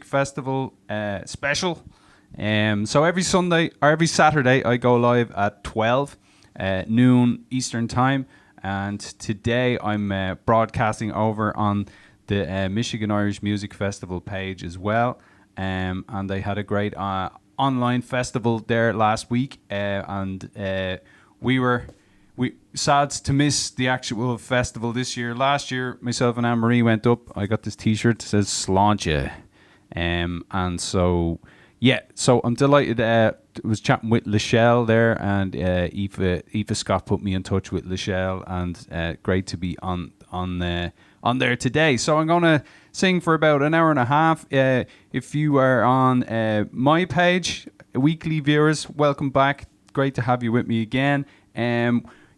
Festival special. So every Sunday or every Saturday, I go live at 12 noon Eastern Time. And today I'm broadcasting over on the Michigan Irish Music Festival page as well. And they had a great online festival there last week. We sad to miss the actual festival this year. Last year, myself and Anne-Marie went up. I got this T-shirt that says Sláinte. So I'm delighted. I was chatting with Lachelle there, and Aoife Scott put me in touch with Lachelle, and great to be on there today. So I'm gonna sing for about an hour and a half. If you are on my page, weekly viewers, welcome back. Great to have you with me again.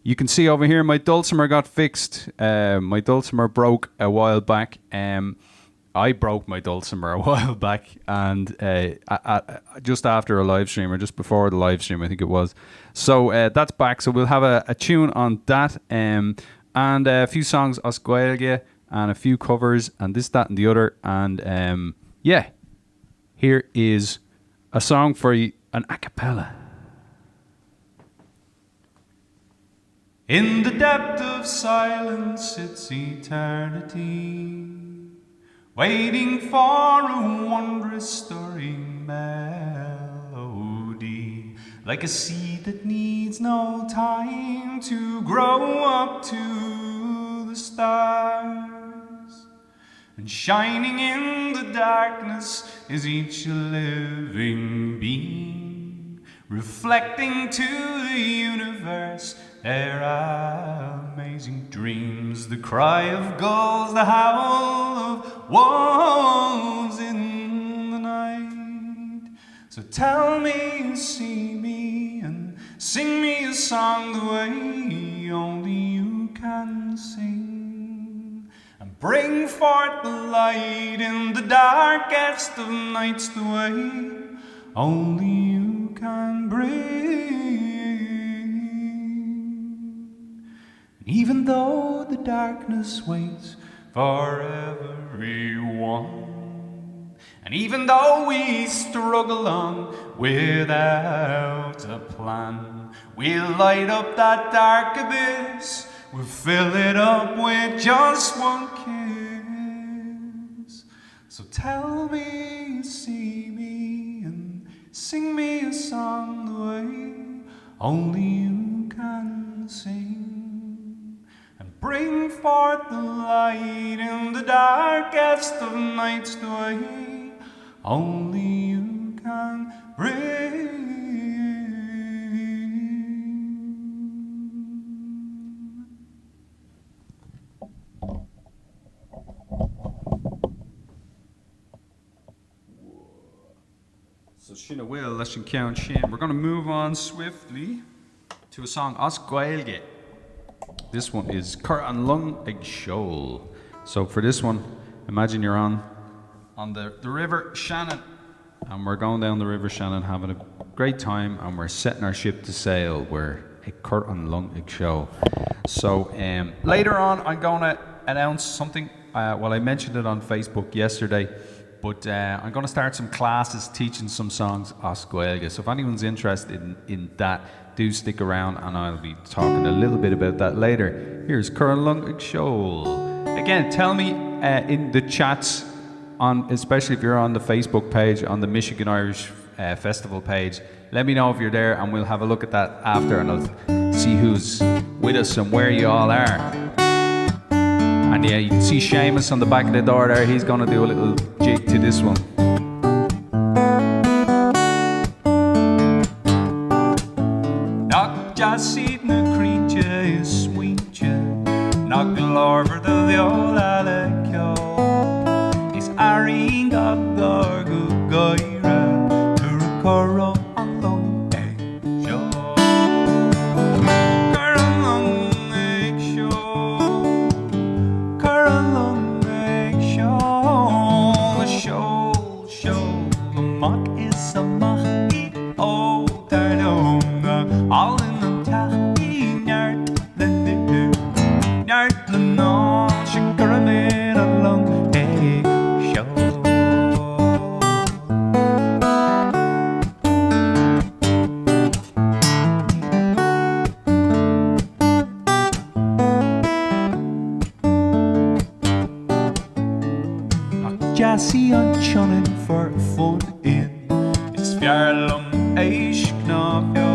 You can see over here my Dulcimer got fixed. My Dulcimer broke a while back. I broke my Dulcimer a while back, and just after a live stream, or just before the live stream, I think it was. So that's back. So we'll have a tune on that, and a few songs os Gaeilge, and a few covers, and this, that, and the other. And here is a song for you, an a cappella. In the depth of silence sits eternity, waiting for a wondrous story melody, like a seed that needs no time to grow up to the stars. And shining in the darkness is each living being, reflecting to the universe their amazing dreams. The cry of gulls, the howl of wolves in the night. So tell me, see me, and sing me a song the way only you can sing, and bring forth the light in the darkest of nights the way only you can bring. Even though the darkness waits for everyone, and even though we struggle on without a plan, we'll light up that dark abyss, we'll fill it up with just one kiss. So tell me, see me, and sing me a song the way only you can sing, bring forth the light in the darkest of nights the way only you can bring. So Shinna will, let's count Shin. We're going to move on swiftly to a song os Gaeilge. This one is Cur an Lung Ag Shoal. So for this one, imagine you're on the River Shannon, and we're going down the River Shannon having a great time, and we're setting our ship to sail. We're at Cur an Lung Ag Shoal. So later on, I'm going to announce something. Well, I mentioned it on Facebook yesterday, but I'm going to start some classes teaching some songs os Gaeilge. So if anyone's interested in that, do stick around, and I'll be talking a little bit about that later. Here's Cur an Lung Ag Shoal. Again, tell me in the chats, especially if you're on the Facebook page, on the Michigan Irish Festival page, let me know if you're there, and we'll have a look at that after, and I'll see who's with us and where you all are. And yeah, you can see Seamus on the back of the door there. He's going to do a little jig to this one. Just seed na creature is sweet, not the larver the viola lekyo is aring up the good goira to recoro along a show. Cur an Lung Ag Shoal, Cur an Lung Ag Shoal, a shoal, the mock is a mock, oh, turn all in Nart the non, she cur an Lung Ag Shoal. see on chunning for fun in. Is fjarlum eich knapja.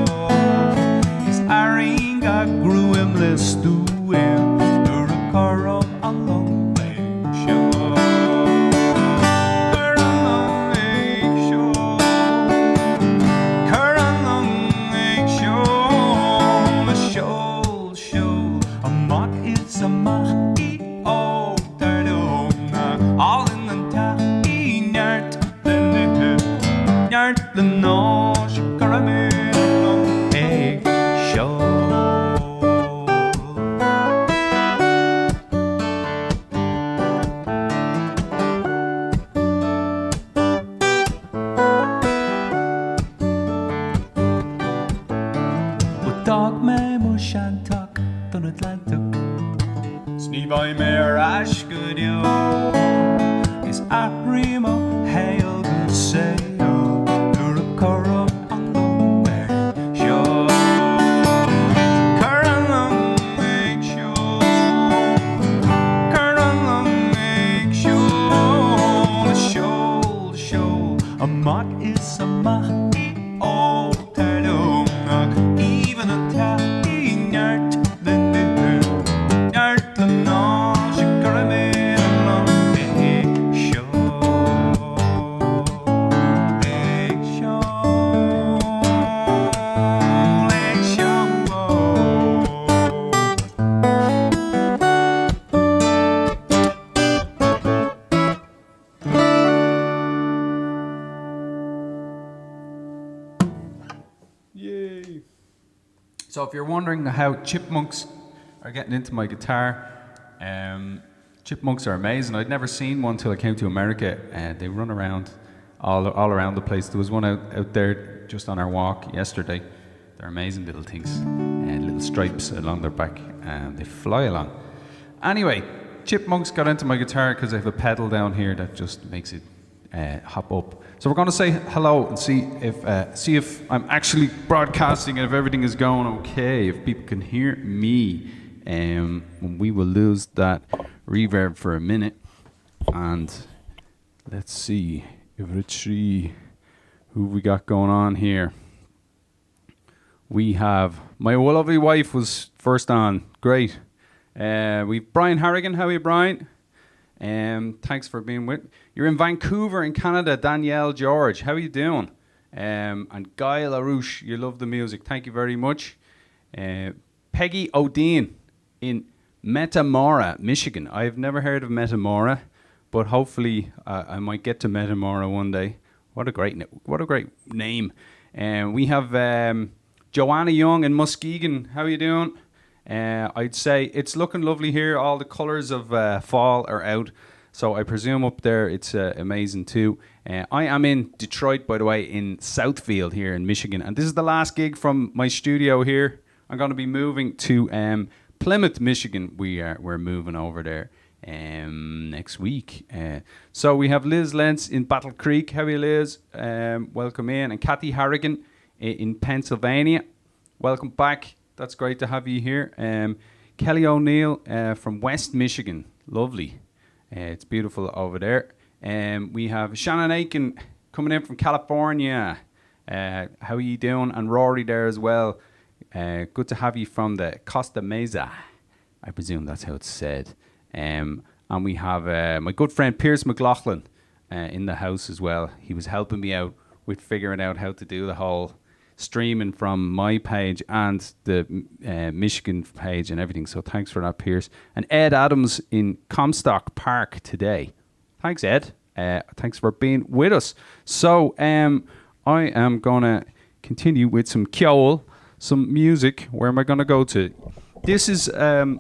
Is aringa gruem les duem. Dur a karam along eich show. Karam along eich show. Karam along eich show. A show, show. A mock is a mock. All in the time, the nosh caramel egg show. With dog me mushan tuck, dun Atlantic. Sneeb I mer ash good yo. Is a remo hail good say. So if you're wondering how chipmunks are getting into my guitar, chipmunks are amazing. I'd never seen one till I came to America. They run around all around the place. There was one out there just on our walk yesterday. They're amazing little things, little stripes along their back, and they fly along. Anyway, chipmunks got into my guitar because I have a pedal down here that just makes it hop up. So we're going to say hello and see if I'm actually broadcasting and if everything is going okay, if people can hear me. We will lose that reverb for a minute. And let's see who we got going on here. We have my lovely wife was first on. Great. We've Brian Harrigan. How are you, Brian? Thanks for being with. You're in Vancouver in Canada, Danielle George. How are you doing? And Guy LaRouche, you love the music. Thank you very much. Peggy O'Dean in Metamora, Michigan. I've never heard of Metamora, but hopefully I might get to Metamora one day. What a great name. We have Joanna Young in Muskegon. How are you doing? I'd say it's looking lovely here. All the colours of fall are out. So I presume up there it's amazing too. I am in Detroit, by the way, in Southfield here in Michigan. And this is the last gig from my studio here. I'm going to be moving to Plymouth, Michigan. We're moving over there next week. So we have Liz Lentz in Battle Creek. How are you, Liz? Welcome in. And Kathy Harrigan in Pennsylvania. Welcome back. That's great to have you here. Kelly O'Neill from West Michigan. Lovely. It's beautiful over there. We have Shannon Aiken coming in from California. How are you doing? And Rory there as well. Good to have you from the Costa Mesa. I presume that's how it's said. And we have my good friend Pierce McLaughlin in the house as well. He was helping me out with figuring out how to do the whole streaming from my page and the Michigan page and everything. So thanks for that, Pierce. And Ed Adams in Comstock Park today. Thanks, Ed. Thanks for being with us. So I am going to continue with some Kjol, some music. Where am I going to go to? This is a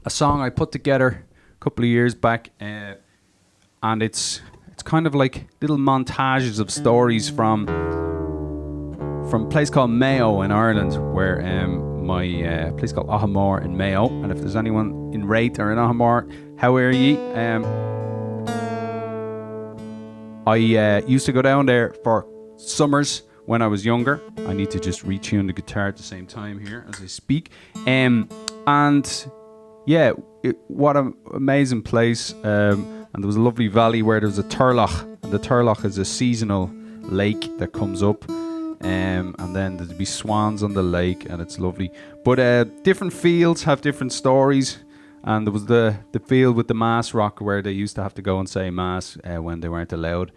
song I put together a couple of years back, and it's kind of like little montages of stories from a place called Mayo in Ireland, where my place called Ahamore in Mayo. And if there's anyone in Raith or in Ahamore, how are ye? I used to go down there for summers when I was younger. I need to just retune the guitar at the same time here as I speak. And yeah, what an amazing place. and there was a lovely valley where there was a Turlough. The Turlough is a seasonal lake that comes up, and then there'd be swans on the lake, and it's lovely. But different fields have different stories, and there was the field with the mass rock where they used to have to go and say mass when they weren't allowed.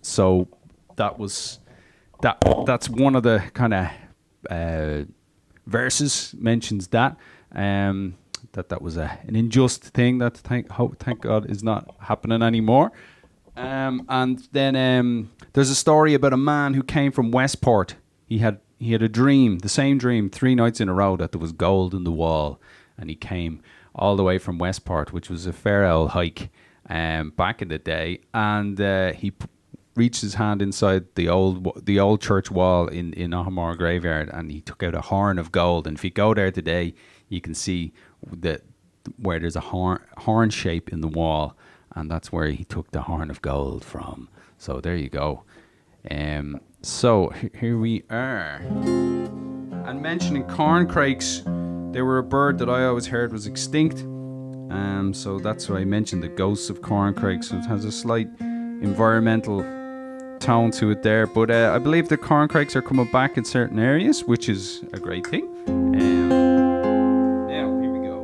So that's one of the kind of verses mentions that. That was an unjust thing that thank God is not happening anymore. And then there's a story about a man who came from Westport. He had a dream, the same dream, 3 nights in a row, that there was gold in the wall, and he came all the way from Westport, which was a fair old hike back in the day, and he reached his hand inside the old church wall in Ohamore graveyard, and he took out a horn of gold. And if you go there today, you can see where there's a horn shape in the wall, and that's where he took the horn of gold from. So there you go. So here we are. And mentioning corn craics, they were a bird that I always heard was extinct. So that's why I mentioned the ghosts of corn craics. So it has a slight environmental tone to it there. But I believe the corn craics are coming back in certain areas, which is a great thing. Now, here we go.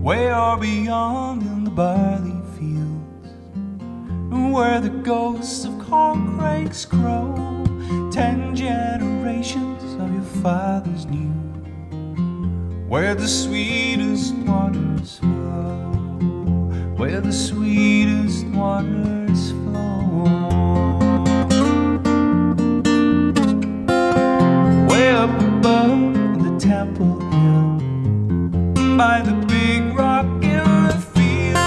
Way or beyond in the barley fields, where the ghosts of corn craics grow, 10 generations of your fathers knew, where the sweetest waters flow, where the sweetest waters flow. Way up above in the Temple Hill, by the big rock in the field,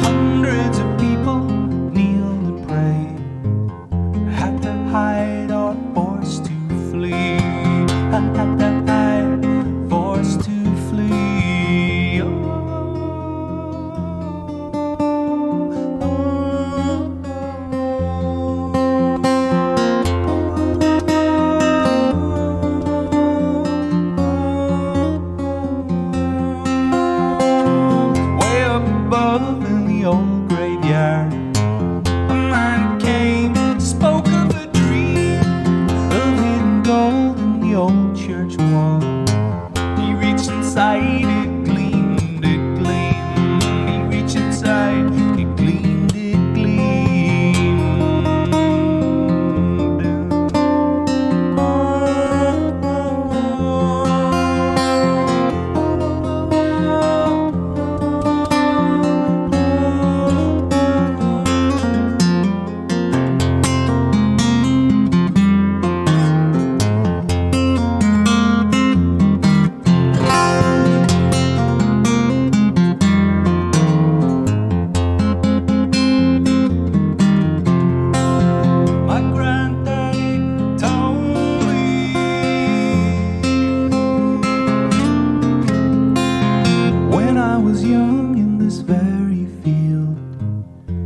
hundreds of people kneel and pray, had to hide or forced to flee, had to hide, forced to flee. Old graveyard, a man came, spoke of a dream of hidden gold in the old church wall. He reached inside, it gleamed, it gleamed. He reached inside, it gleamed, it gleamed.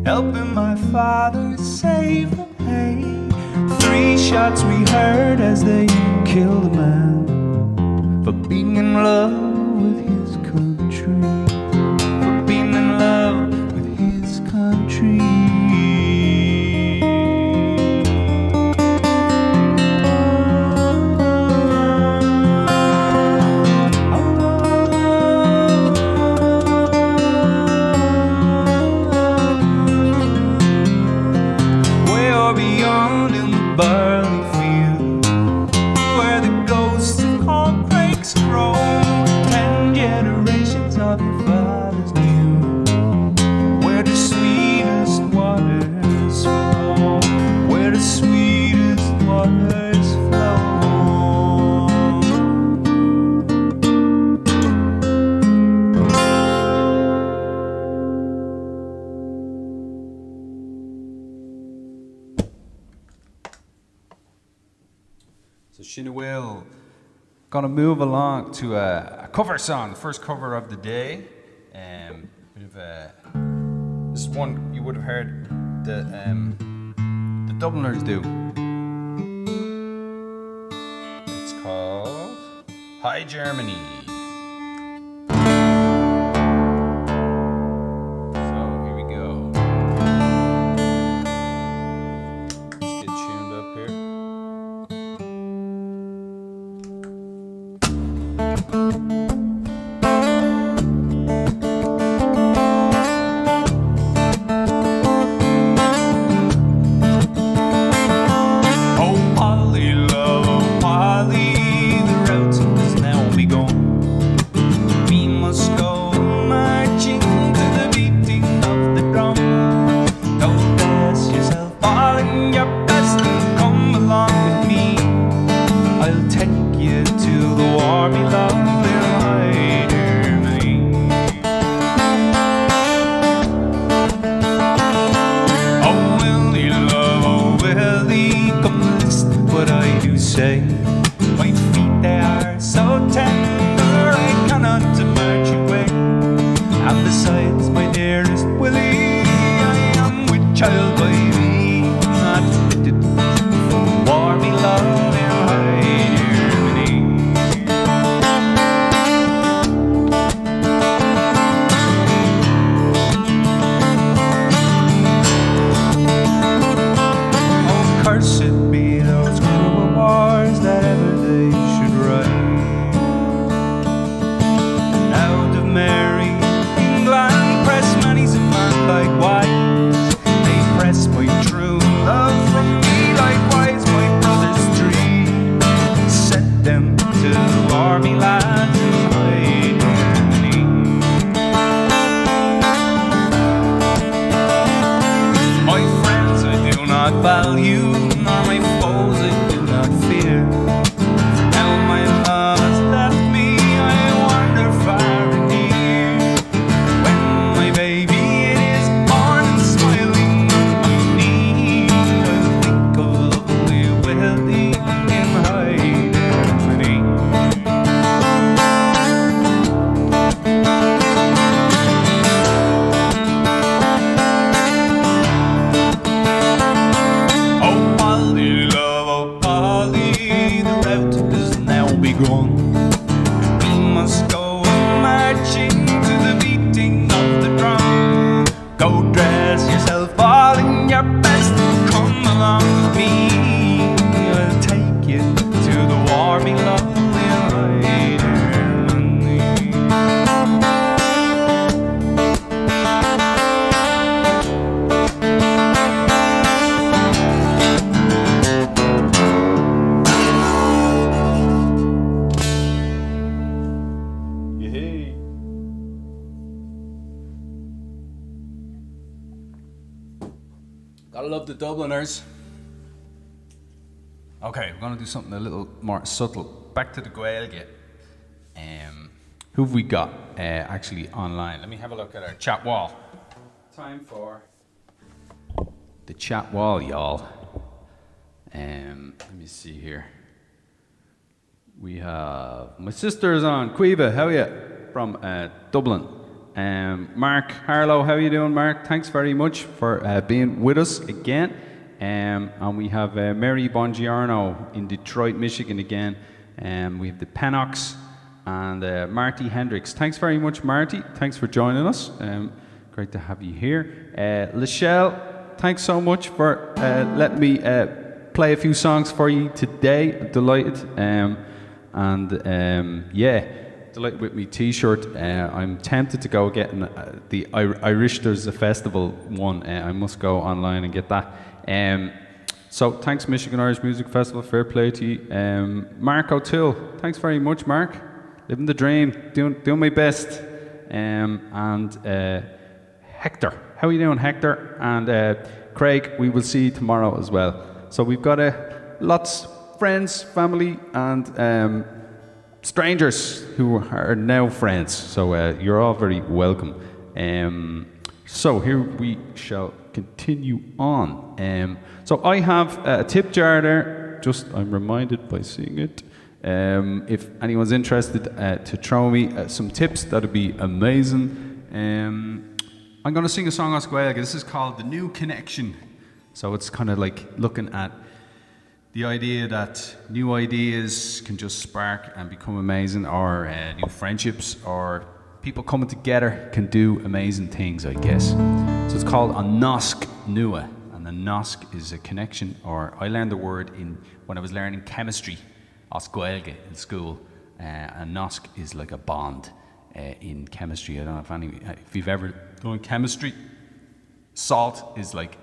Helping my father save the hay. 3 shots we heard as they killed a man for being in love with his country, for being in love with his country. Beyond in the barley field, where the ghosts of corn craics grow, 10 generations of Shinna Will. Gonna move along to a cover song, the first cover of the day. Bit of this is one you would have heard the Dubliners do. It's called Hi Germany. So here we go. Let's get tuned up here. Gotta love the Dubliners. Okay, we're gonna do something a little more subtle. Back to the Gaeilge. Who have we got actually online? Let me have a look at our chat wall. Time for the chat wall, y'all. Let me see here. We have my sister's on, Quiva, how are you? From Dublin. Mark Harlow, how are you doing, Mark? Thanks very much for being with us again. And we have Mary Bongiorno in Detroit, Michigan again. We have the Pennocks and Marty Hendricks. Thanks very much, Marty. Thanks for joining us. Great to have you here. Lachelle, thanks so much for letting me play a few songs for you today. I'm delighted. Yeah, delighted with me t-shirt. I'm tempted to go get the Irish There's a Festival one. I must go online and get that. So thanks, Michigan Irish Music Festival. Fair play to you. Mark O'Toole, thanks very much, Mark. Living the dream, doing my best. Hector, how are you doing, Hector? And Craig, we will see you tomorrow as well. So we've got lots friends, family, and strangers who are now friends. So you're all very welcome. So here we shall continue on. So I have a tip jar there. Just I'm reminded by seeing it. If anyone's interested to throw me some tips, that'd be amazing. I'm going to sing a song as Gaeilge. This is called The New Connection. So it's kind of like looking at the idea that new ideas can just spark and become amazing, or new friendships, or people coming together can do amazing things, I guess. So it's called An Nasc Nua. And the Nasc is a connection, or I learned the word when I was learning chemistry as Gaeilge in school. And Nasc is like a bond in chemistry. I don't know if you've ever done chemistry. Salt is like,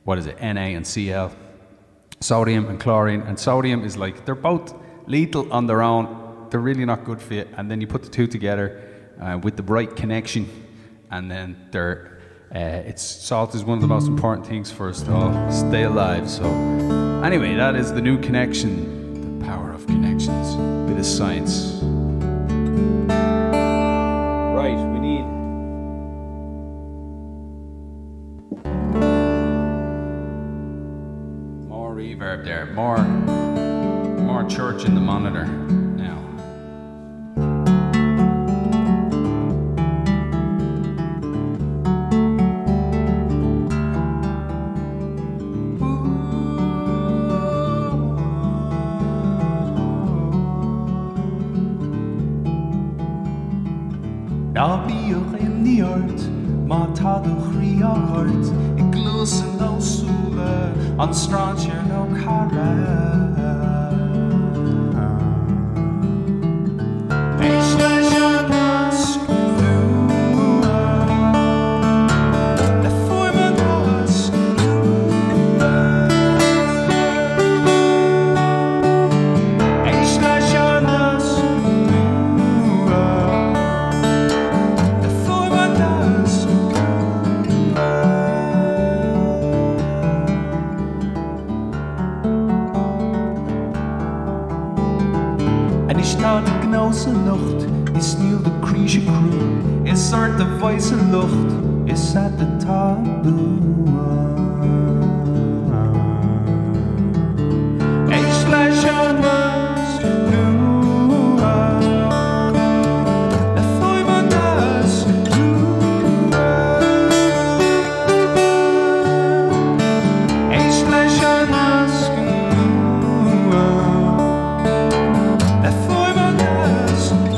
what is it, Na and Cl. Sodium and chlorine. And sodium is like, they're both lethal on their own. They're really not good for you. And then you put the two together with the right connection, and then salt is one of the most important things for us to all stay alive. So anyway, that is The New Connection, the power of connections, bit of science. Right, we need more reverb there, more church in the monitor now. Now be in the earth, má tá do chrí á hart, I glúsan nó súla, an stráintear nó cara. Éis leis an nasc nua, le forma nasc nua. Éis leis an nasc nua, le forma nasc nua. En is nou de gnose lucht, is nieuw de kriesje crew, is soort de wijze lucht, is at de taboe. Eis leis an nasc nua, le forma nasc nua. Eis leis an nasc nua, le forma nasc nua.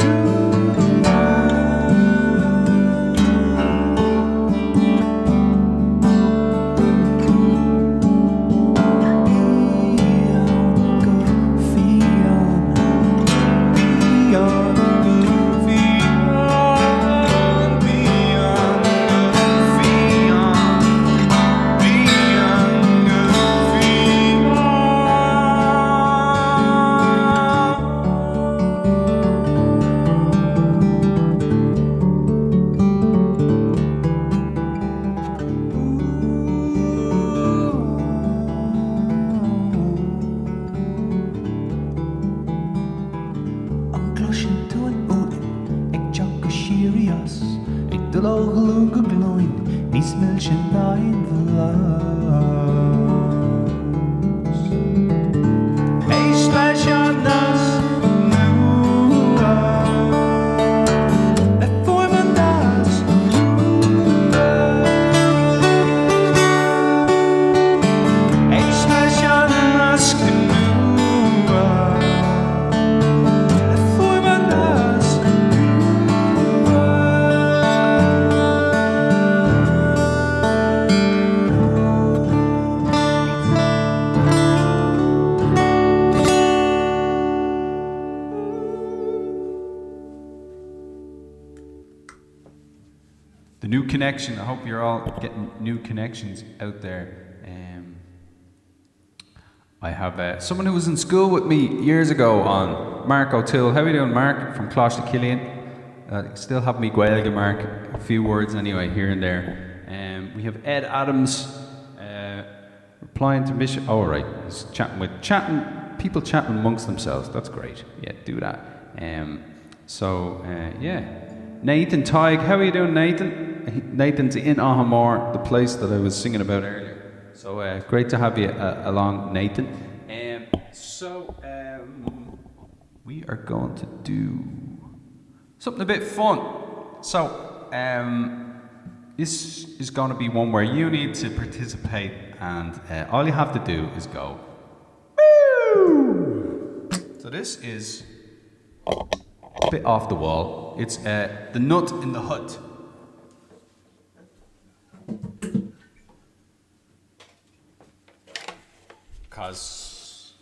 The New Connection. I hope you're all getting new connections out there. I have someone who was in school with me years ago on Mark O'Toole. How are you doing, Mark? From Closh to Killian. Still have me Gaeilge, Mark. A few words anyway, here and there. We have Ed Adams replying to Mission. Oh, right. He's people chatting amongst themselves. That's great. Yeah, do that. Yeah. Nathan Tighe. How are you doing, Nathan? Nathan's in Ahamore, the place that I was singing about earlier. So great to have you along, Nathan. We are going to do something a bit fun. So this is going to be one where you need to participate, and all you have to do is go. Woo! So this is a bit off the wall. It's the nut in the hut. Because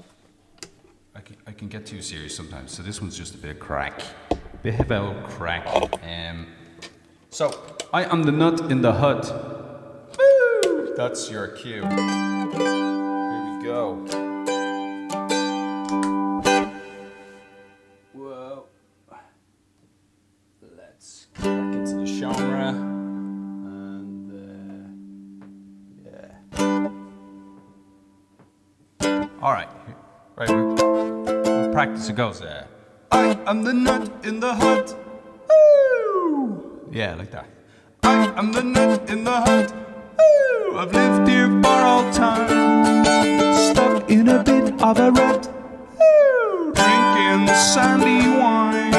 I can get too serious sometimes. So this one's just a bit of crack. Bit about crack. So I am the nut in the hut. Woo! That's your cue. Here we go. Whoa. Let's get back into the genre. And yeah. All right. Right. We'll practice. It goes there. I am the nut in the hut. Woo! Yeah, like that. I am the nut in the hut. Woo! I've lived here for all time. Stuck in a bit of a rut. Woo! Drinking sandy wine.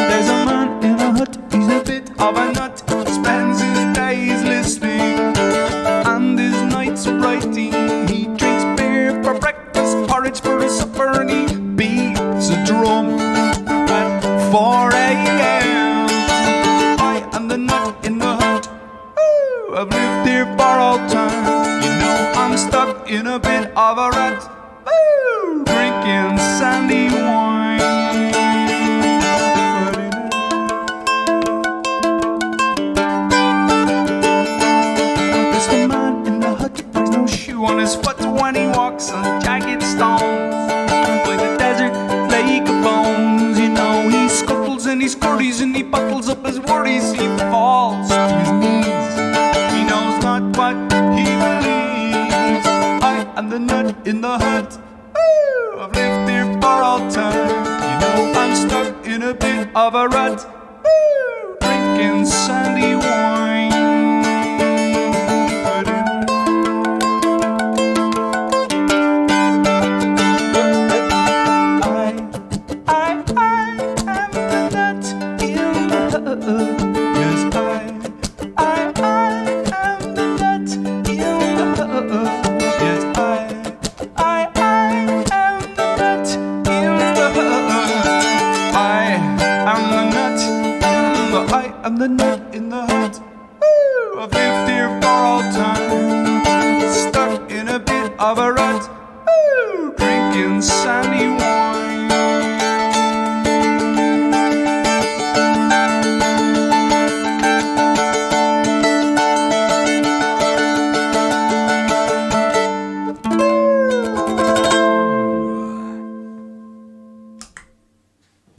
There's a man in a hut. He's a bit of a nut. Spends his days listening and his nights writing. He drinks beer for breakfast, porridge for his supper, and he beats a drum at 4 a.m. I am the nut in the hut. Ooh, I've lived here for all time. You know I'm stuck in a bit of a rut. Ooh, drinking sandy wine. On his foot when he walks on jagged stones by the desert lake of bones. You know he scuffles and he scurries and he buckles up his worries. He falls to his knees. He knows not what he believes. I am the nut in the hut. Ooh, I've lived here for all time. You know I'm stuck in a bit of a rut. Ooh, drinking sandy wine. I'm the nut in the hut. Woo! I've lived here for all time. Stuck in a bit of a rut. Woo! Drinking sandy wine.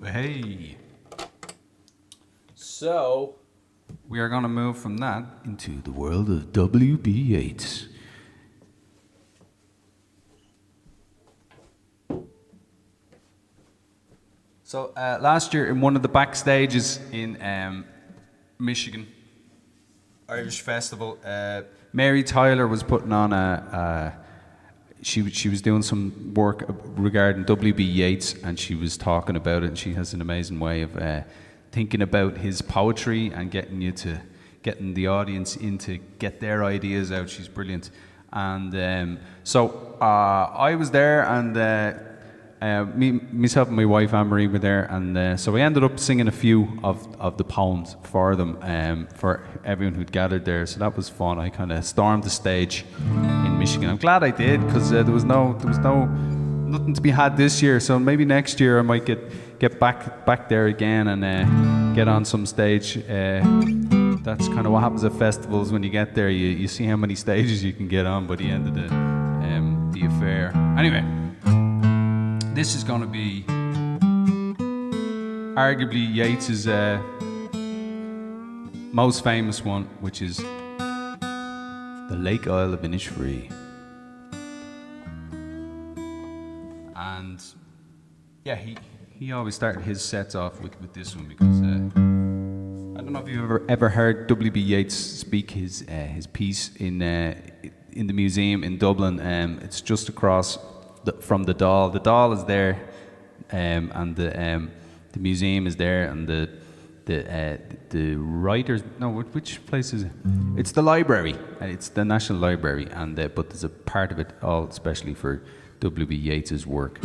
Hey. So, we are going to move from that into the world of W.B. Yeats. So, last year in one of the backstages in Michigan, Irish Festival, Mary Tyler was putting on she was doing some work regarding W.B. Yeats, and she was talking about it, and she has an amazing way of thinking about his poetry and getting the audience in to get their ideas out. She's brilliant. And so I was there, and myself and my wife Anne-Marie were there, and so we ended up singing a few of the poems for them, for everyone who'd gathered there. So that was fun. I kind of stormed the stage in Michigan. I'm glad I did, because there was nothing to be had this year. So maybe next year I might get back there again and get on some stage. That's kind of what happens at festivals. When you get there, you see how many stages you can get on by the end of the affair. Anyway, this is going to be arguably Yeats's most famous one, which is The Lake Isle of Innisfree. And Yeah, he always started his sets off with this one because I don't know if you've ever heard W.B. Yeats speak his piece in the museum in Dublin. It's just across from the Dáil. The Dáil is there, and the museum is there, and the writers. No, which place is it? It's the library. It's the National Library, and but there's a part of it all especially for W.B. Yeats's work.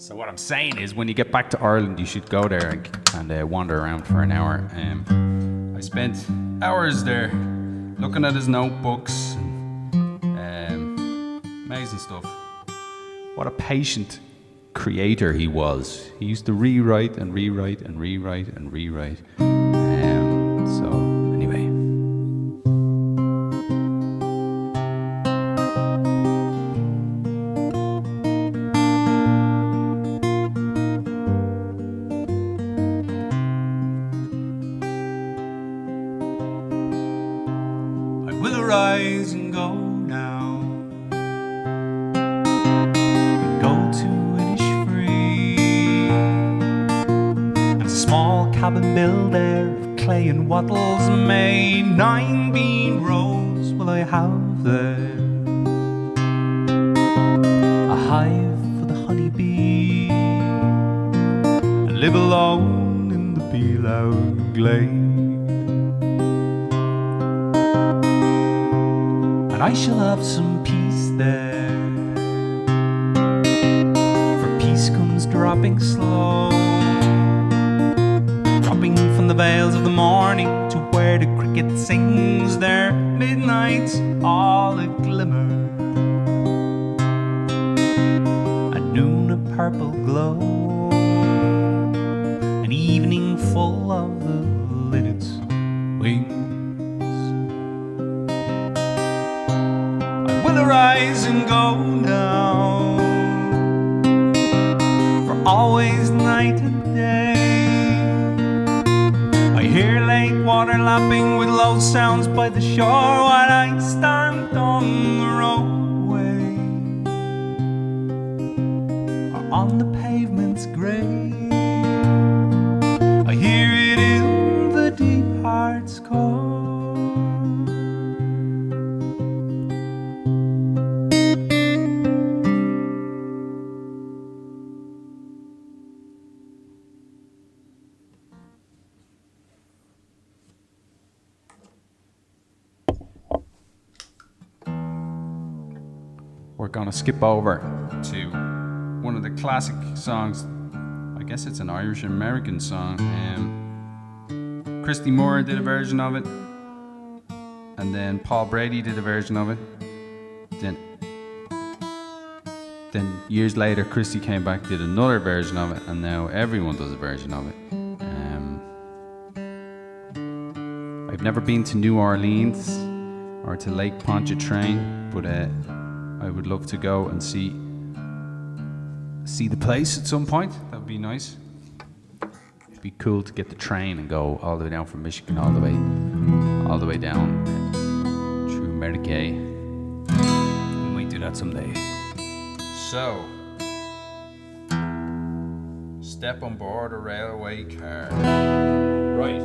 So what I'm saying is, when you get back to Ireland, you should go there and wander around for an hour. I spent hours there looking at his notebooks, amazing stuff. What a patient creator he was. He used to rewrite and rewrite and rewrite and rewrite. So anyway. Rise and go now, and go to Innisfree, and a small cabin built there of clay and wattles made. 9 bean rows will I have there, a hive for the honeybee, and live alone in the Bealow glade. I shall have some peace there, for peace comes dropping slow, dropping from the vales of the morning to where the cricket sings their midnights all a glimmer, at noon a purple glow, an evening full of the linnet's wings. Rise and go now, for always night and day. I hear lake water lapping with low sounds by the shore while I stand on the roadway, or on the pavement's grey. I hear it in the deep heart's core. We're gonna skip over to one of the classic songs. I guess it's an Irish American song. Christy Moore did a version of it, and then Paul Brady did a version of it. Then years later, Christy came back, did another version of it, and now everyone does a version of it. I've never been to New Orleans or to Lake Pontchartrain, but I would love to go and see the place at some point. That would be nice. It'd be cool to get the train and go all the way down from Michigan, all the way down through America. We might do that someday. So, step on board a railway car. Right.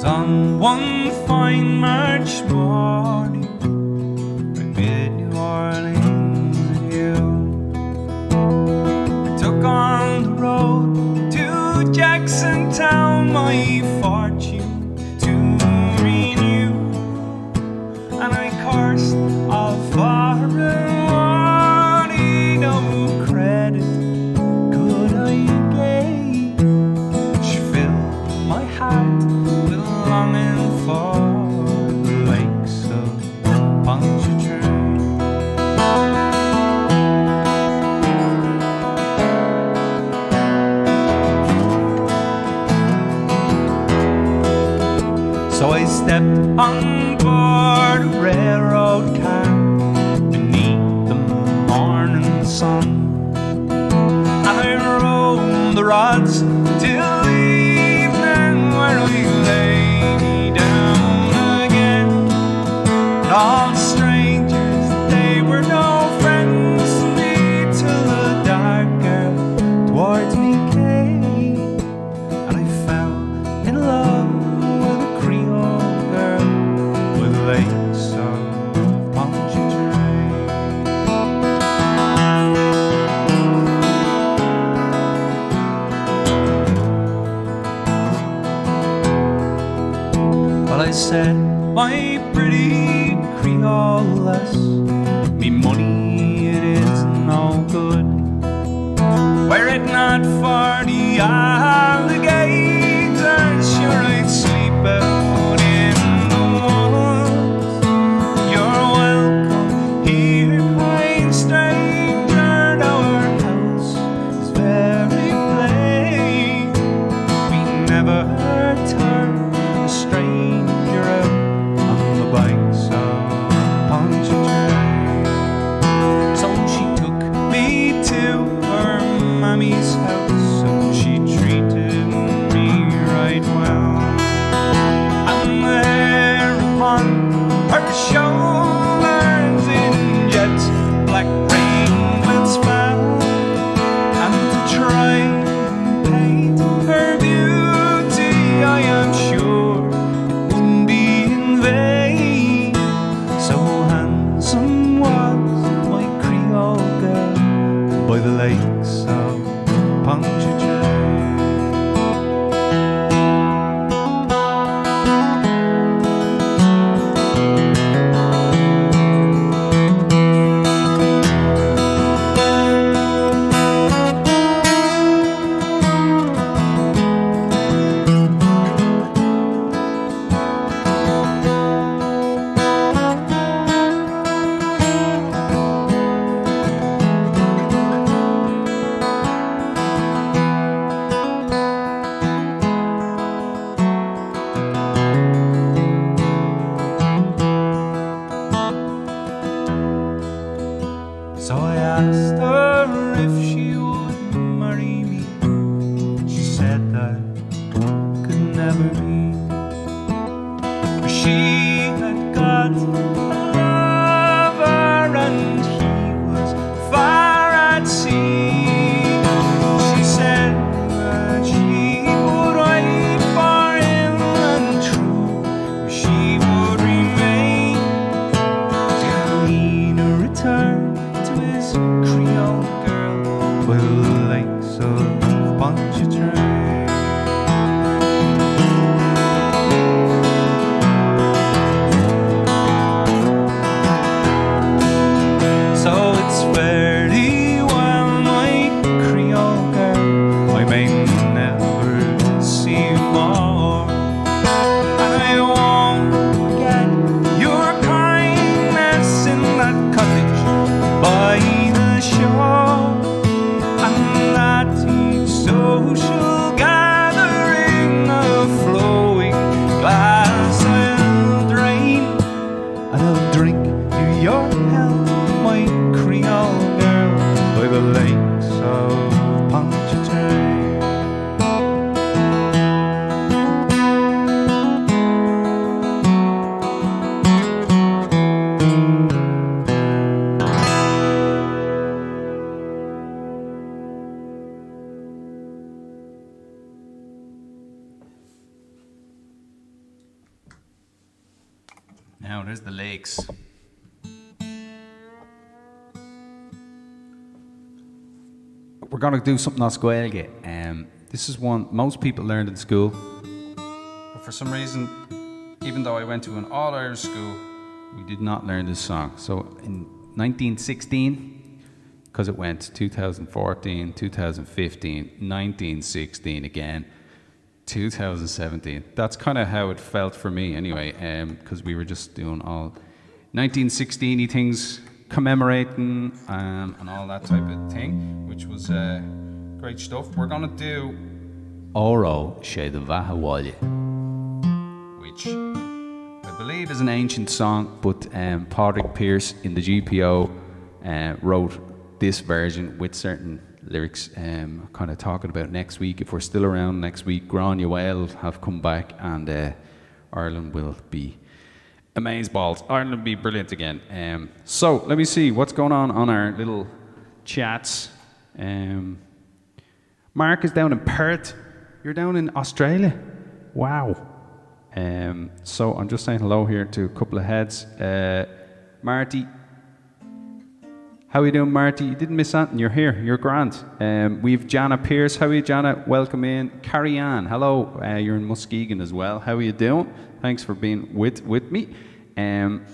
On one fine March morning, amid New Orleans and you, I took on the road to Jacksontown, my fortune to renew, and I cursed all foreign money, no credit could I gain, which filled my heart longing for the lakes of Pontchartrain. So I stepped on board a railroad car beneath the rods till evening, where we lay me down again. And all the strangers, they were no friends to me till the dark girl towards me came, and I fell in love with a Creole girl with lakes of Pontchartrain. Well, I said, my pretty Creoless, me money it is no good. Were it not for the alligators, sure I'd sleep out in the woods. You're welcome here, kind stranger, though our house is very plain. We never turn a stranger out on the banks of Pontchartrain. So she took me to her mammy's house, and she treated me right well. And the hair upon her shoulders in jet black ringlets fell, and to try and paint her beauty, I am sure it wouldn't be in vain. So handsome was my Creole girl by the lakes of Pontchartrain. So I asked her if she would marry me. She said that could never be, for she had got a lover and he was far at sea. She said that she would wait for him, and true she would remain till he returned to his Creole girl by the lakes of Pontchartrain. So it's fairly well, my Creole girl, I may never see you more, and I won't forget your kindness in that cottage by the shore, and that each social gathering of flowing glass I'll drain, and I'll drink to your health, my Creole girl, by the lakes of Pontchartrain. Now there's the lakes. We're gonna do something else Gaeilge. This is one most people learned in school, but for some reason, even though I went to an all-Irish school, we did not learn this song. So in 1916, because it went 2014, 2015, 1916 again, 2017. That's kind of how it felt for me anyway, because we were just doing all 1916-y things, commemorating and all that type of thing, which was great stuff. We're gonna do Oro She de Vahawalle, which I believe is an ancient song, but Padraig Pearse in the GPO wrote this version with certain lyrics, kind of talking about next week. If we're still around next week, Granuel have come back, and Ireland will be amazeballs. Ireland will be brilliant again. So let me see what's going on our little chats. Mark is down in Perth. You're down in Australia. Wow. So I'm just saying hello here to a couple of heads. Marty. How are you doing, Marty? You didn't miss anything. You're here. You're grand. We've Jana Pierce. How are you, Jana? Welcome in. Carrie Ann. Hello. You're in Muskegon as well. How are you doing? Thanks for being with me. And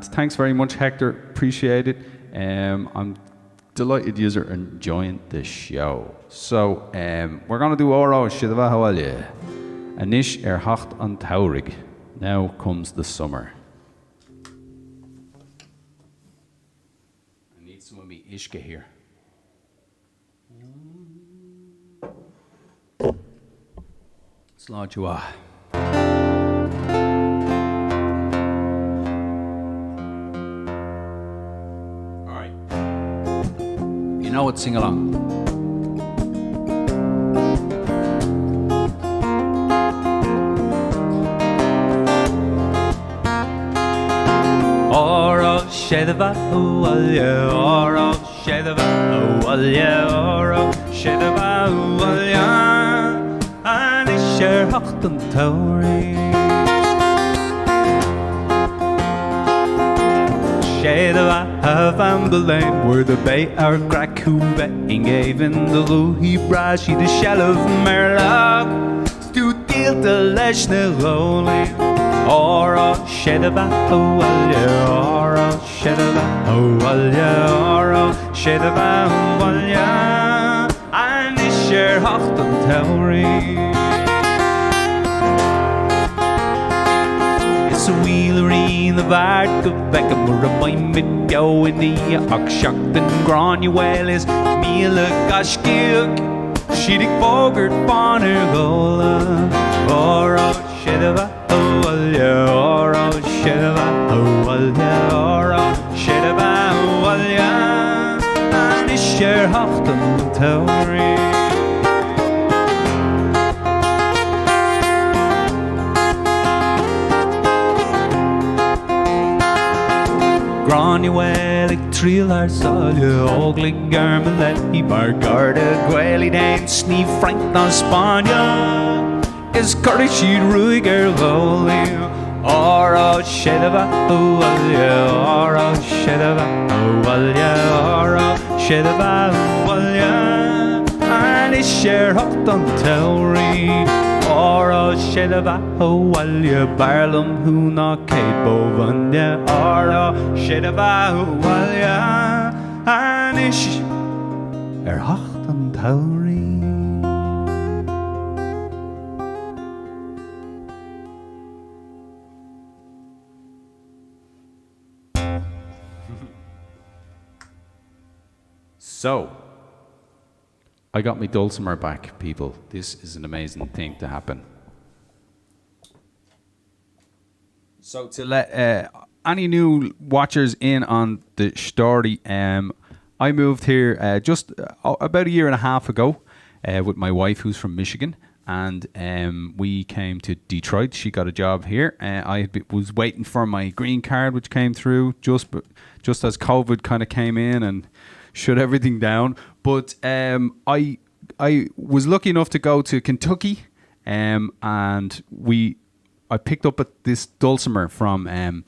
thanks very much, Hector. Appreciate it. I'm delighted you're enjoying the show. So we're going to do Oro Shidava Hawalya. Anish Hacht an Taurig. Now comes the summer. I need some of me Ishka here. Slán you are. Alright. You know what? Sing along. Oro Shedava Hawalya, Oro Shedava Hawalya, Oro Shedava Hawalya, Anisher Hacht an Taurig. Shedava Havan Belaim, where the bay our craic who betting gave in the Luhi Brashi, the shell of Merlach, stu deal the Leshne Lowly. Oro Shedava Hawalya, Oro Shedava Hawalya, Oro Shedava Hawalya, Anisher Hacht an Taurig. Is a wheelery in the vaart of Beckham, a mine mit go in the Akshacht and Granuel is Mila Gashgilk, Shidik Bogart Bonner Gola, Oro Shedava Hawalya, Oro Shedava Hawalya, Oro Shedava Hawalya, Anisher Hacht an Taurig. Granuel ag trial ar salja, oglig garmelet I bargarda, gweli dain sní Frank na Spania. Is curry she'd ruiger lowly. Oro Shedava Hawalya, Oro Shedava Hawalya, Oro Shedava Hawalya, Anisher Hacht an Taurig. Oro Shedava Hawalya, Barlam hu na Cabovanya, Oro Shedava Hawalya, Anish Hacht an Taurig. So, I got my Dulcimer back, people. This is an amazing thing to happen. So, to let any new watchers in on the story, I moved here just about a year and a half ago with my wife, who's from Michigan, and we came to Detroit. She got a job here. I was waiting for my green card, which came through just as COVID kind of came in and shut everything down. But I was lucky enough to go to Kentucky, and I picked up this Dulcimer from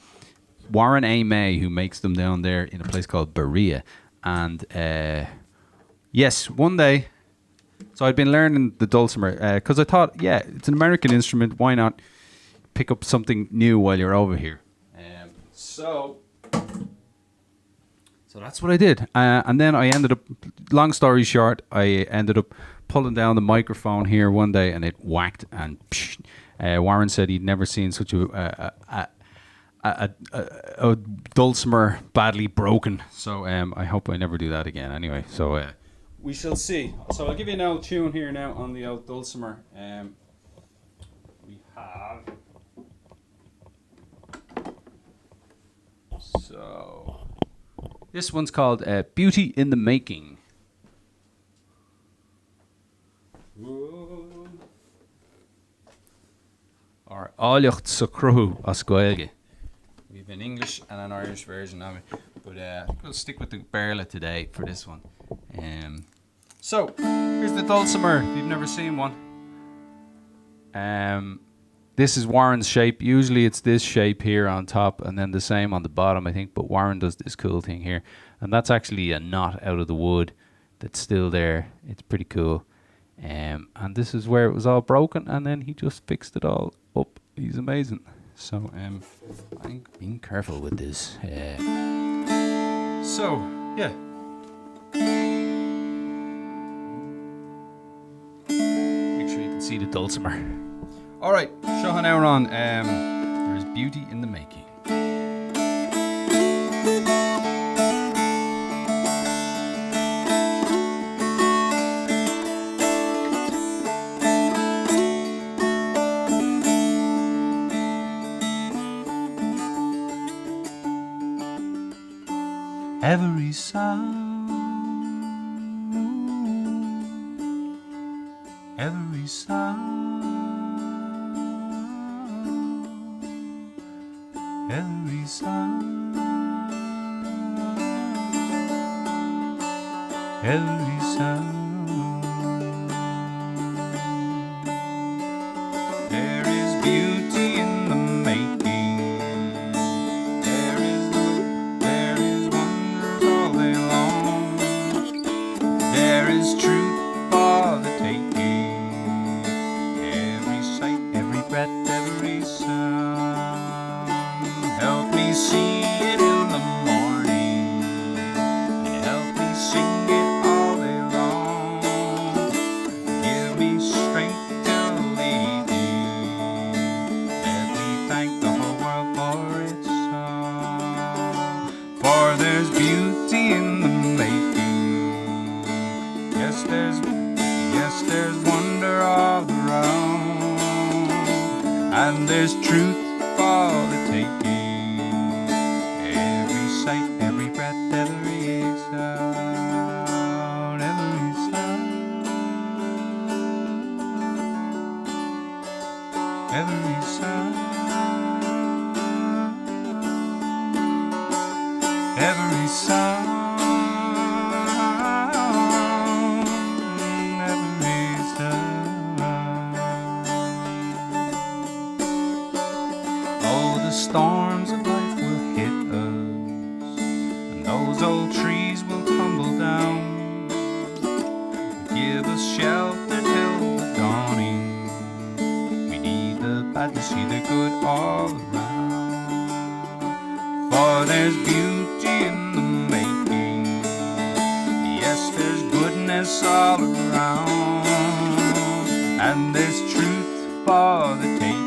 Warren A. May, who makes them down there in a place called Berea. And yes, one day, so I'd been learning the Dulcimer because I thought, yeah, it's an American instrument. Why not pick up something new while you're over here? So that's what I did. And then I ended up, long story short, I ended up pulling down the microphone here one day and it whacked, and Warren said he'd never seen such a Dulcimer badly broken. So I hope I never do that again anyway. So we shall see. So I'll give you an old tune here now on the old Dulcimer. We have... So... This one's called Beauty in the Making. Or Áiliocht sa Cruthú as Gaeilge. We have an English and an Irish version of it, but we'll stick with the Berla today for this one. So, here's the Dulcimer, if you've never seen one. This is Warren's shape. Usually it's this shape here on top and then the same on the bottom, I think, but Warren does this cool thing here. And that's actually a knot out of the wood that's still there. It's pretty cool. And this is where it was all broken, and then he just fixed it all up. He's amazing. So I'm being careful with this. So yeah. Make sure you can see the Dulcimer. All right, Sean Auron. There's beauty in the making. Every sound, every sound, every sound, every sound. There is beauty in the making. There is love, there is wonders all day long. There is truth for the taking. Every sight, every breath, every sound. Help me see it in the morning, and help me sing it all day long. Give me strength till the evening. Let me thank the whole world for its song. For there's beauty in the making. Yes, there's wonder all around, and there's truth for the taking. Every sight, every breath, every sound, every sound, every sound, every sound. Storms of life will hit us, and those old trees will tumble down. Give us shelter till the dawning. We need the bad to see the good all around. For there's beauty in the making. Yes, there's goodness all around, and there's truth for the taking.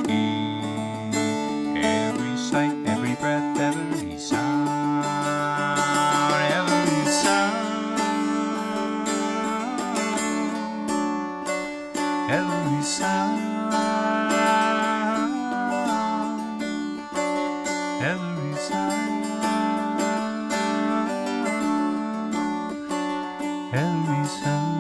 Every breath, every sound, every sound, every sound, every sound, every sound.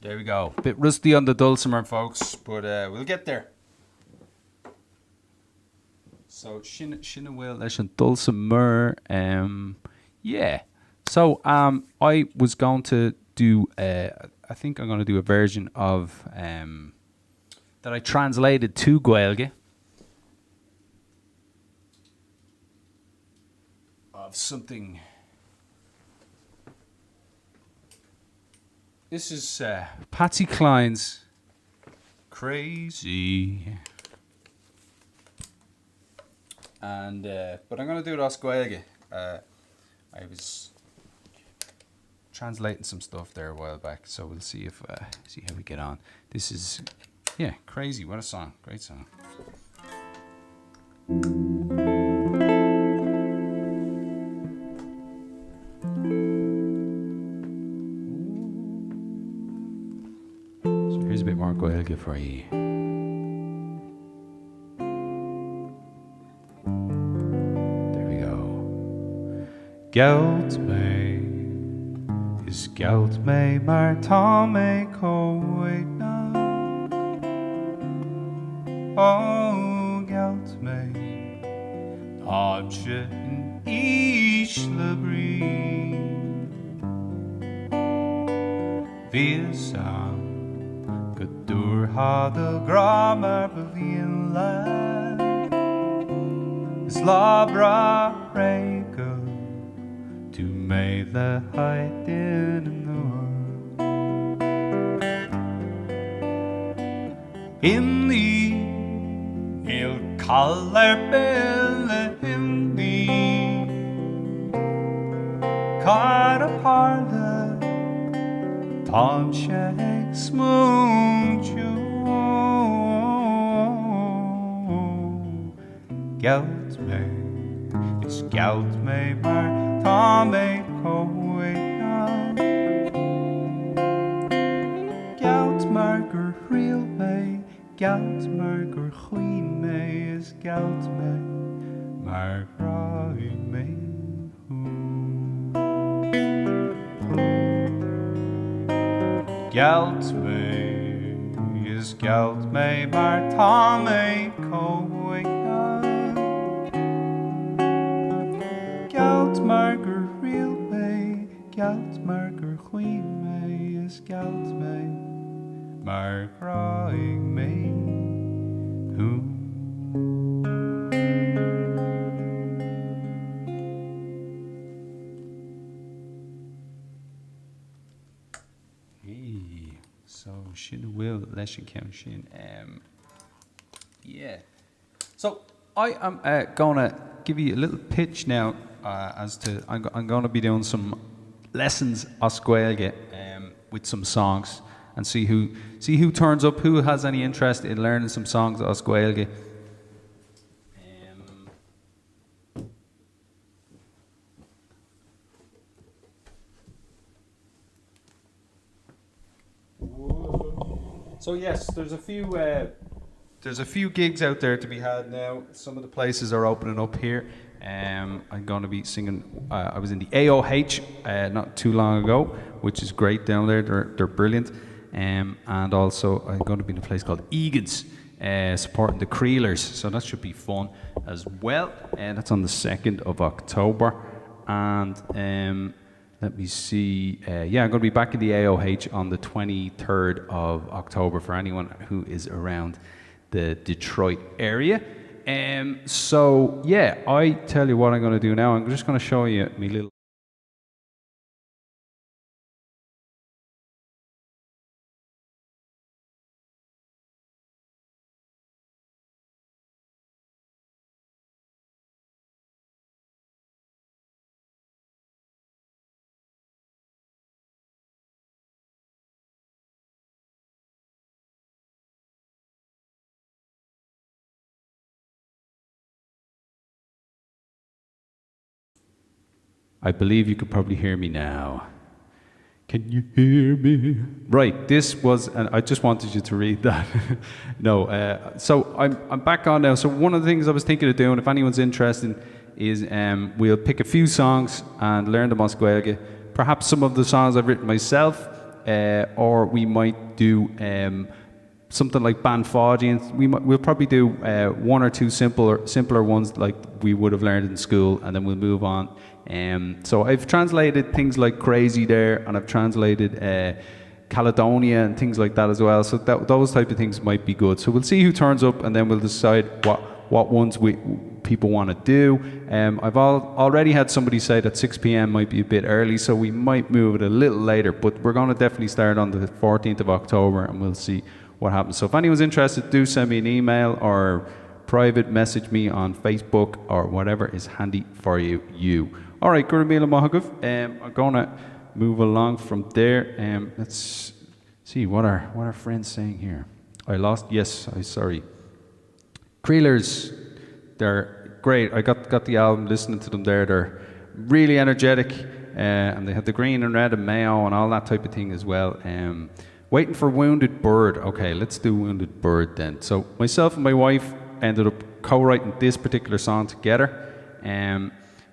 There we go. Bit rusty on the Dulcimer, folks, but we'll get there. So, Shinna Will leis an Dulcimer. Yeah. So, I was going to do. I think I'm going to do a version of that I translated to Gaeilge of something. This is Patsy Cline's Crazy. And but I'm gonna do it as Gaeilge. I was translating some stuff there a while back, so we'll see if see how we get on. This is Crazy. What a song! Great song. Here's a bit more Gaeilge for you. There we go. Gelt me is gelt me mar tá me cóigna. Oh, gelt me Táimse in Ísle brí. Bhíos an go dúrtha do gramar ba bhíon le. Is labra réigo tú mé le haid in an nuair. Imní il caller bille imní Card a parle Tám sé ag smúntiú. Gelt me is gelt me mar tá me cóigna. Gelt mar gur rial me, gelt mar gur chuoin me, is gelt me mar ráig me. Gelt me is gelt me mar tá me cóigna. Gelt mar gur rial me, gelt mar gur chuoin me, is gelt me mar ráig me. So sin will leis an count sin. Yeah. So I am gonna give you a little pitch now as to I'm gonna be doing some lessons as Gaeilge with some songs and see who turns up, who has any interest in learning some songs as Gaeilge. So yes, there's a few gigs out there to be had now. Some of the places are opening up here. I'm going to be singing. I was in the AOH not too long ago, which is great down there. They're brilliant. And also I'm going to be in a place called Egan's, supporting the Creelers. So that should be fun as well. And that's on the 2nd of October. And let me see. I'm going to be back in the AOH on the 23rd of October for anyone who is around the Detroit area. So, I tell you what I'm going to do now. I'm just going to show you my little... I believe you could probably hear me now. Can you hear me? Right, this was, and I just wanted you to read that. No, so I'm back on now. So one of the things I was thinking of doing, if anyone's interested, is we'll pick a few songs and learn them as Gaeilge. Perhaps some of the songs I've written myself, or we might do something like Banfodgy. We'll probably do one or two simpler ones like we would have learned in school, and then we'll move on. So I've translated things like Crazy there, and I've translated Caledonia and things like that as well. So those type of things might be good. So we'll see who turns up, and then we'll decide what ones people want to do. I've already had somebody say that 6 p.m. might be a bit early, so we might move it a little later. But we're going to definitely start on the 14th of October, and we'll see what happens. So if anyone's interested, do send me an email or private message me on Facebook or whatever is handy for you. All right, Gurmila Mahagav. I'm going to move along from there. Let's see what are friends saying here. Sorry. Creelers, they're great. I got the album, listening to them there. They're really energetic, and they had the green and red and Mayo and all that type of thing as well. Waiting for Wounded Bird. Okay, let's do Wounded Bird then. So myself and my wife ended up co-writing this particular song together.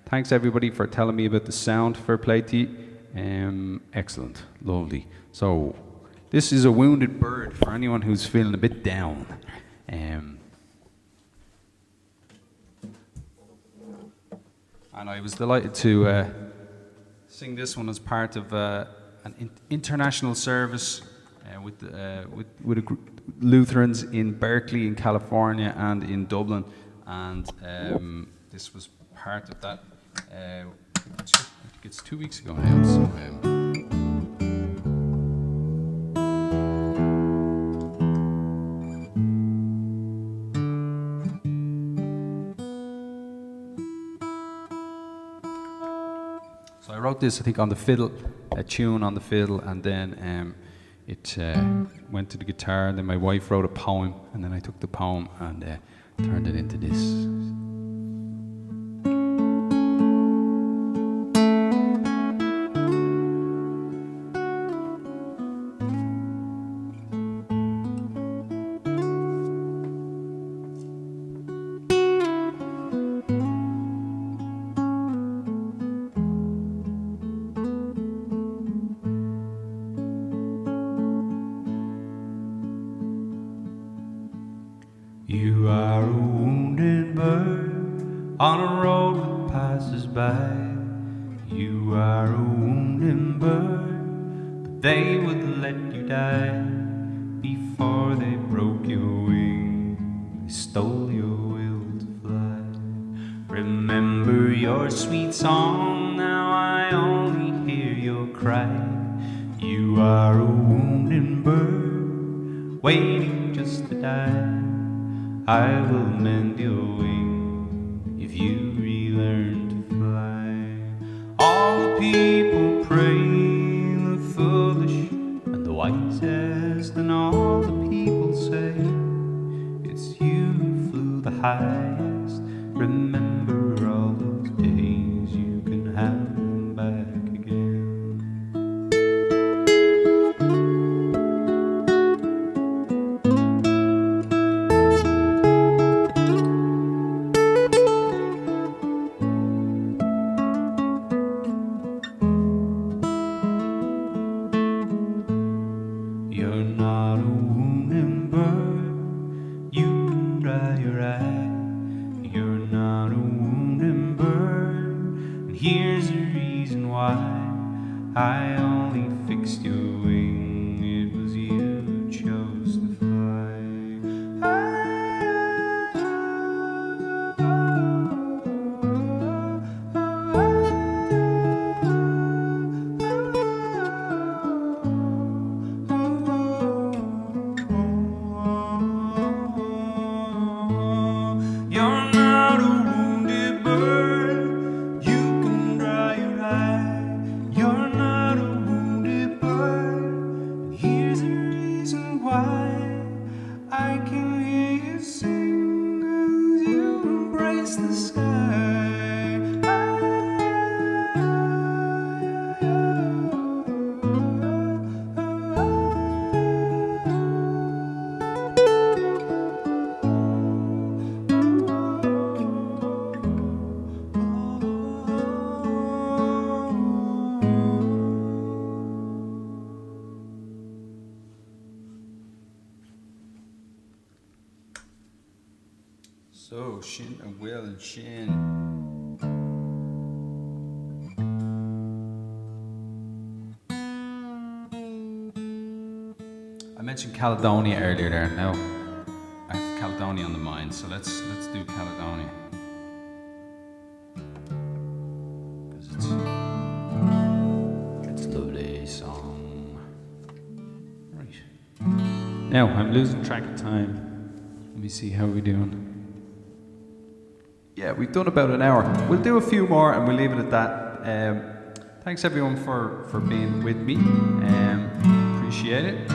Thanks everybody for telling me about the sound. Fair play to you. Excellent, lovely. So this is a Wounded Bird for anyone who's feeling a bit down. And I was delighted to sing this one as part of an international service with a group Lutherans in Berkeley, in California, and in Dublin. And this was part of that. I think it's 2 weeks ago now. So, So I wrote this, I think, on the fiddle, a tune on the fiddle, and then it went to the guitar, and then my wife wrote a poem, and then I took the poem and turned it into this. You are a wounded bird on a road that passes by. You are a wounded bird, but they would let you die before they broke your wing. They stole your will to fly. Remember your sweet song, now I only hear your cry. You are a wounded bird, waiting just to die. I will mend your wing if you relearn to fly. All the people pray, the foolish and the wisest, and all the people say it's you who flew the highest. Remember all those days, you can have them back again. You're not a wounded bird, you can dry your eye. You're not a wounded bird, and here's the reason why. I only fixed your wing, it was you who chose to fly. You're not a wounded bird, you can dry your eye. You're not a wounded bird, and here's the reason why. I can hear you sing as you embrace the sky. So, Shin and Will and Shin. I mentioned Caledonia earlier there. Now, I have Caledonia on the mind, so let's do Caledonia. 'Cause it's a lovely song. Right. Now, I'm losing track of time. Let me see how we're doing. Yeah, we've done about an hour. We'll do a few more and we'll leave it at that. Thanks everyone for being with me. Appreciate it.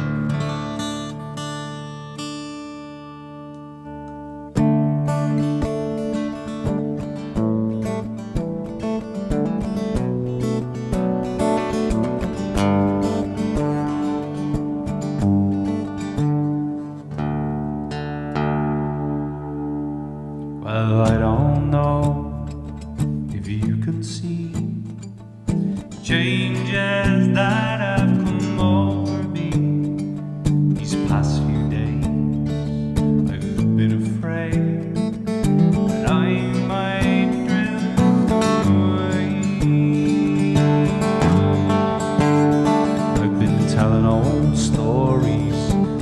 stories,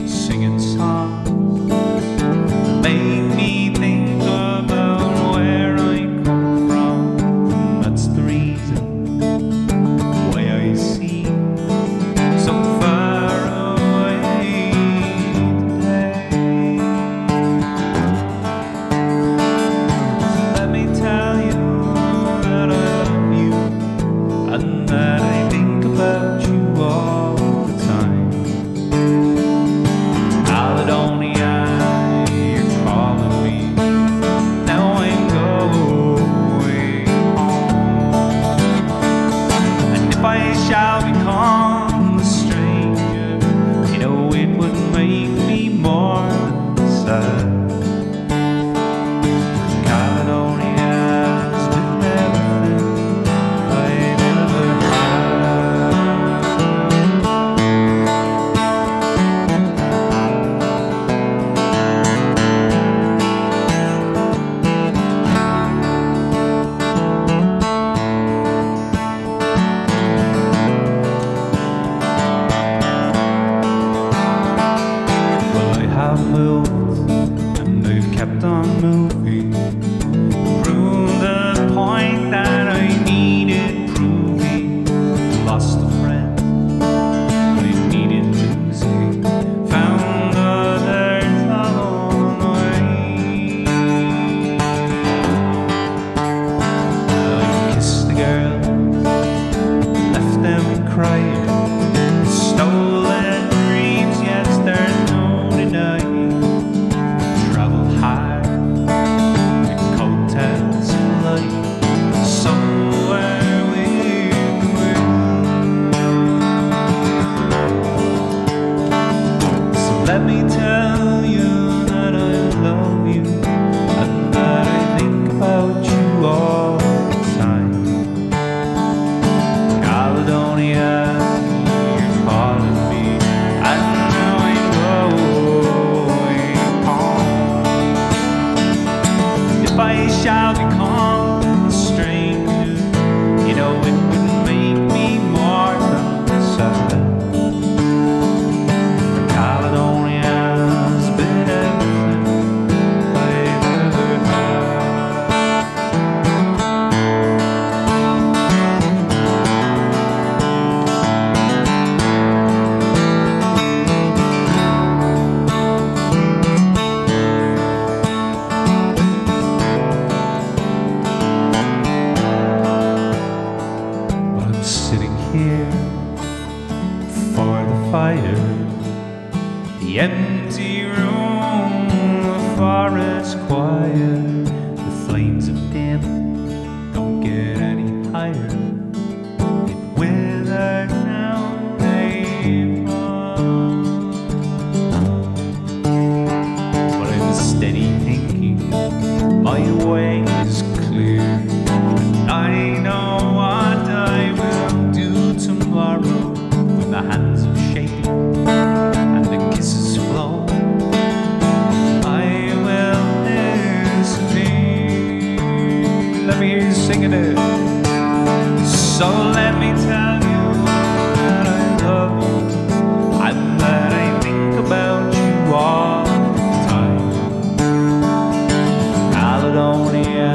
singing songs. Made me think about where I come from. That's the reason why I seem so far away today. Let me tell you that I love you and that I think about you all the time. Caledonia, you're calling me. Now I'm going home. And if I shall become a stranger, you know it would make me more than sad. Caledonia's been everything I've ever Well, I have moved and I've kept on moving. Proved the point that I needed proving. Lost a friend I needed losing. Found others along the way. I kissed the girl, left them crying. Stolen dreams, yes, there's no denying. Travel high, in coattails and light, somewhere with me. So let me tell you that I love you and that I think about you all the time. Caledonia, you're calling me, and now I'm going home. If I shall become a stranger, you know it wouldn't make me more than sad. Caledonia's been everything I've ever had. But I'm sitting here before the fire, the empty room, the forest quiet, the flames of dim don't get any higher. It withered now they fall. But I'm steady thinking my way is clear. I know what I will do tomorrow when the hands are shaking and the kisses flow. I will disappear. Let me hear you singing it. So let me tell you that I love you and that I think about you all the time. Caledonia,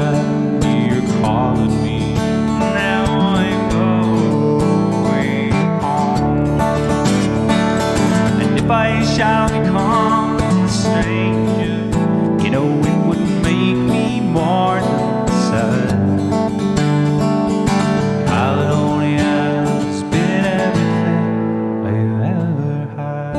you're calling me. Now I'm going home. And if I shall become a stranger, you know it wouldn't make me more than sad. Caledonia's been everything I've ever had.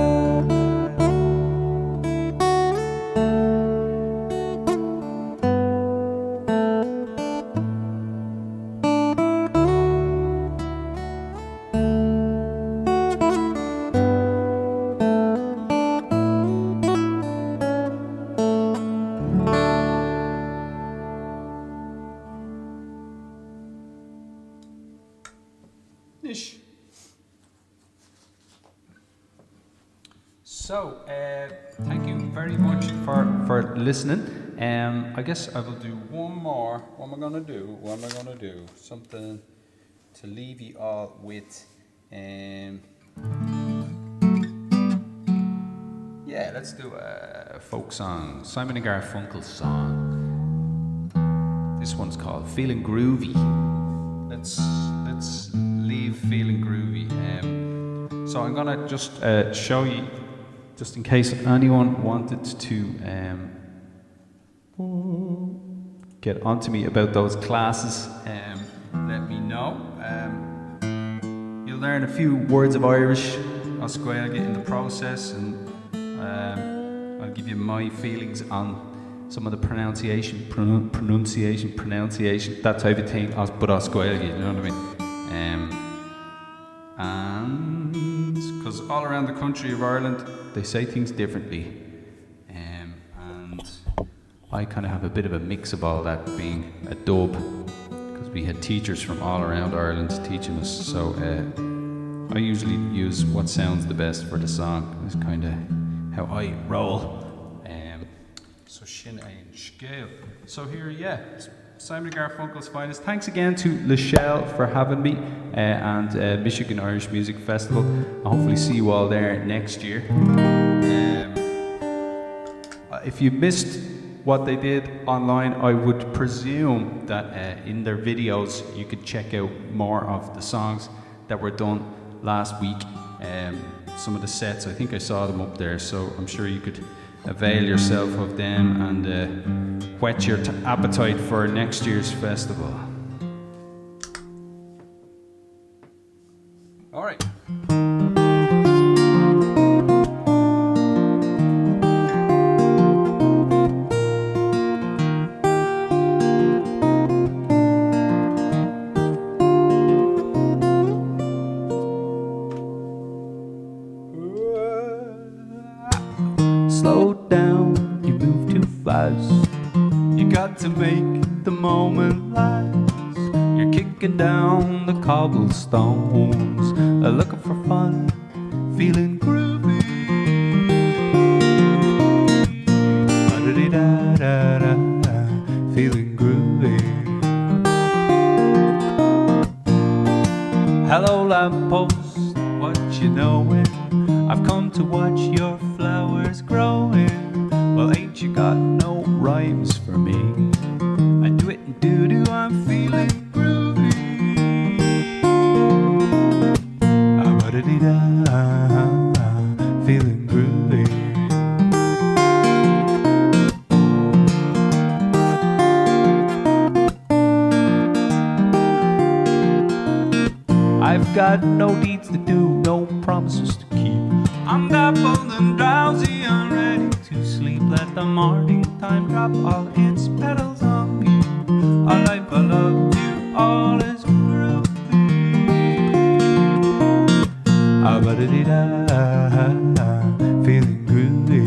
Ish. So, thank you very much for listening. I guess I will do one more. What am I gonna do? Something to leave you all with. Yeah, let's do a folk song. Simon and Garfunkel's song. This one's called Feeling Groovy. Let's leave feeling groovy. So I'm gonna just show you, just in case anyone wanted to get onto me about those classes, let me know. You'll learn a few words of Irish, Oscuelga in the process, and I'll give you my feelings on some of the pronunciation, that type of thing, but Oscuelga, you know what I mean? And because all around the country of Ireland, they say things differently. And I kind of have a bit of a mix of all that, being a dub, because we had teachers from all around Ireland teaching us. So I usually use what sounds the best for the song. It's kind of how I roll. So Shin Ein Scale. So here, yeah, Simon Garfunkel's Finest. Thanks again to Lachelle for having me, and Michigan Irish Music Festival. I'll hopefully see you all there next year. If you missed what they did online, I would presume that in their videos you could check out more of the songs that were done last week. Some of the sets, I think I saw them up there, so I'm sure you could avail yourself of them and whet your appetite for next year's festival. All right. Slow down, you move too fast. You got to make the moment last. You're kicking down the cobblestones, looking for fun, feeling groovy. Da-da-da-da-da, feeling groovy. Hello lamppost, what you knowin'? I've come to watch your flowers growing. Well, ain't you got no rhymes for me? I do it and do-do, I'm feeling groovy. Ah-ba-da-dee-da, feeling groovy. I've got no deeds to do, no promises to keep. I'm dappled and drowsy and ready to sleep. Let the morning time drop all its petals on me. All life I love you, all is groovy. Ah-ba-da-dee-da, feeling groovy.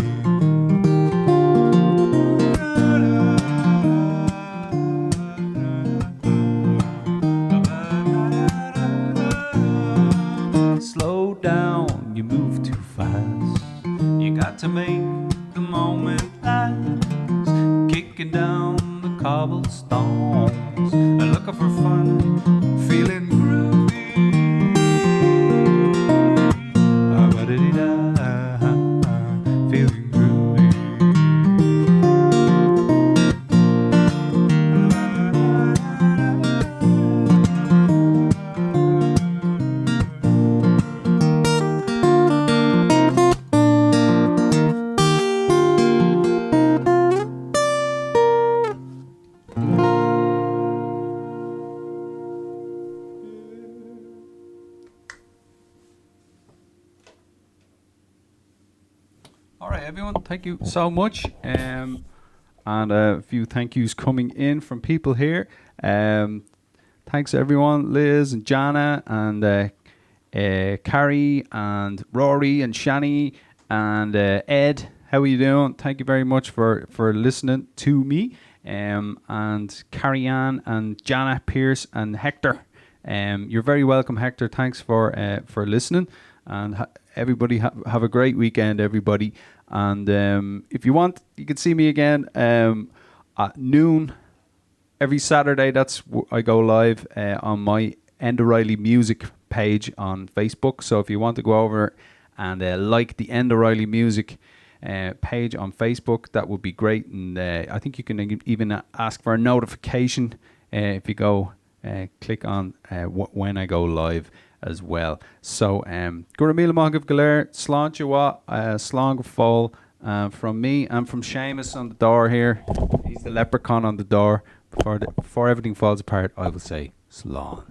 Slow down, you move too fast. You got to make the moment last. Kicking down the cobblestones, looking for fun, feeling groovy. Ah-ba-da-dee-da, feeling groovy. All right, everyone, thank you so much. And a few thank yous coming in from people here. Thanks everyone, Liz and Jana and Carrie and Rory and Shani and Ed. How are you doing? Thank you very much for listening to me. And Carrie Ann and Jana Pierce and Hector. You're very welcome, Hector. Thanks for listening. And everybody have a great weekend, everybody. And if you want, you can see me again at noon every Saturday. I go live on my Enda Reilly music page on Facebook. So if you want to go over and like the Enda Reilly music page on Facebook, that would be great. And I think you can even ask for a notification if you go click on when I go live as well. So, Gura Mila Mahgav Galer, Sláinte Slán Fall from me and from Seamus on the door here. He's the leprechaun on the door. Before everything falls apart, I will say Slán.